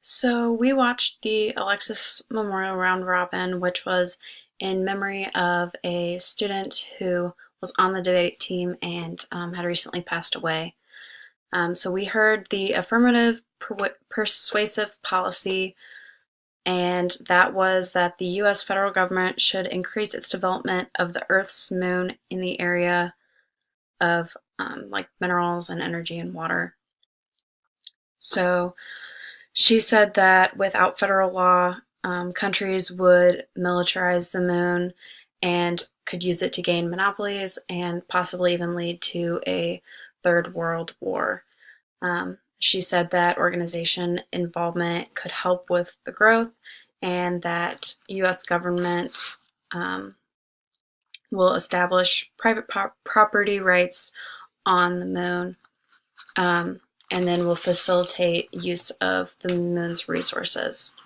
So we watched the Alexis Memorial Round Robin, which was in memory of a student who was on the debate team and had recently passed away. So we heard the affirmative persuasive policy, and that was that the U.S. federal government should increase its development of the Earth's moon in the area of like minerals and energy and water. So she said that without federal law, countries would militarize the moon and could use it to gain monopolies and possibly even lead to a third world war. She said that organization involvement could help with the growth and that U.S. government will establish private property rights on the moon. And then will facilitate use of the moon's resources.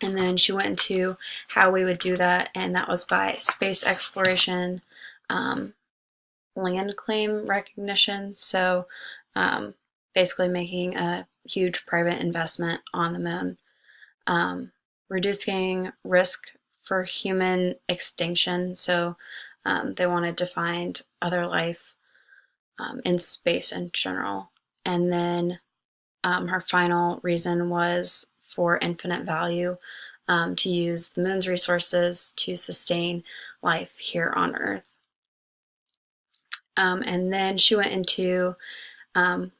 And then she went into how we would do that, and that was by space exploration, land claim recognition, so basically making a huge private investment on the moon, reducing risk for human extinction, so they wanted to find other life in space in general. And then her final reason was for infinite value, to use the moon's resources to sustain life here on Earth. And then she went into having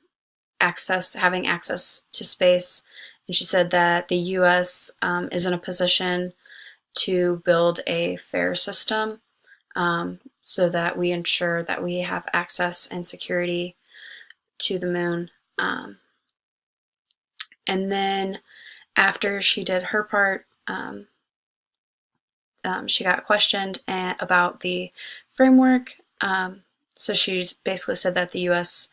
access to space, and she said that the U.S. Is in a position to build a fair system, so that we ensure that we have access and security to the moon. And then after she did her part, she got questioned about the framework. So she basically said that the U.S.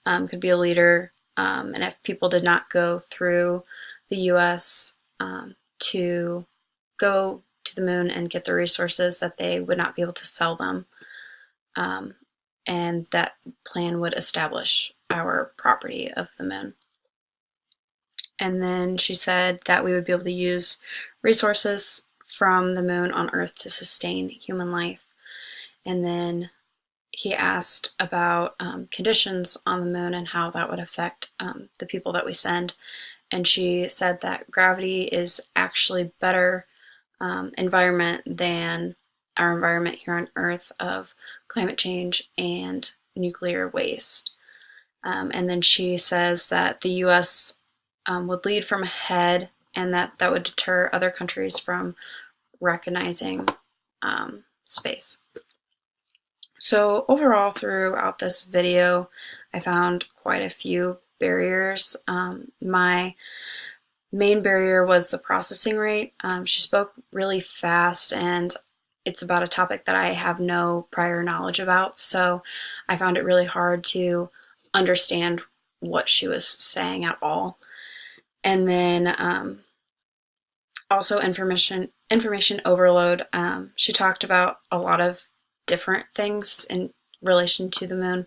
Could be a leader, and if people did not go through the U.S. To go to the moon and get the resources, that they would not be able to sell them. And that plan would establish our property of the moon. And then she said that we would be able to use resources from the moon on Earth to sustain human life. And then he asked about conditions on the moon and how that would affect the people that we send. And she said that gravity is actually better environment than our environment here on Earth of climate change and nuclear waste. And then she says that the U.S. Would lead from ahead, and that would deter other countries from recognizing space. So overall, throughout this video, I found quite a few barriers. My main barrier was the processing rate. She spoke really fast, and it's about a topic that I have no prior knowledge about, so I found it really hard to understand what she was saying at all. And then also information overload. She talked about a lot of different things in relation to the moon,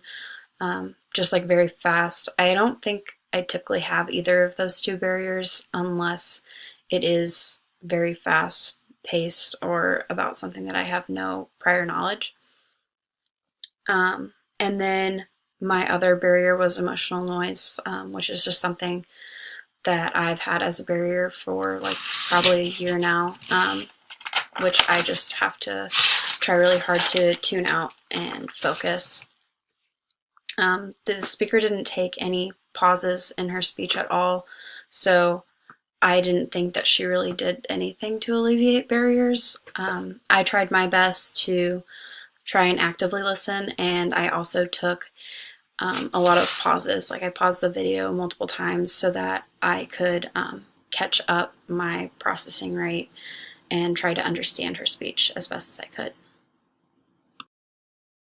just like very fast. I don't think I typically have either of those two barriers unless it is very fast paced or about something that I have no prior knowledge. And then my other barrier was emotional noise, which is just something that I've had as a barrier for like probably a year now, which I just have to try really hard to tune out and focus. The speaker didn't take any pauses in her speech at all, so I didn't think that she really did anything to alleviate barriers. I tried my best to try and actively listen, and I also took a lot of pauses. Like I paused the video multiple times so that I could catch up my processing rate and try to understand her speech as best as I could.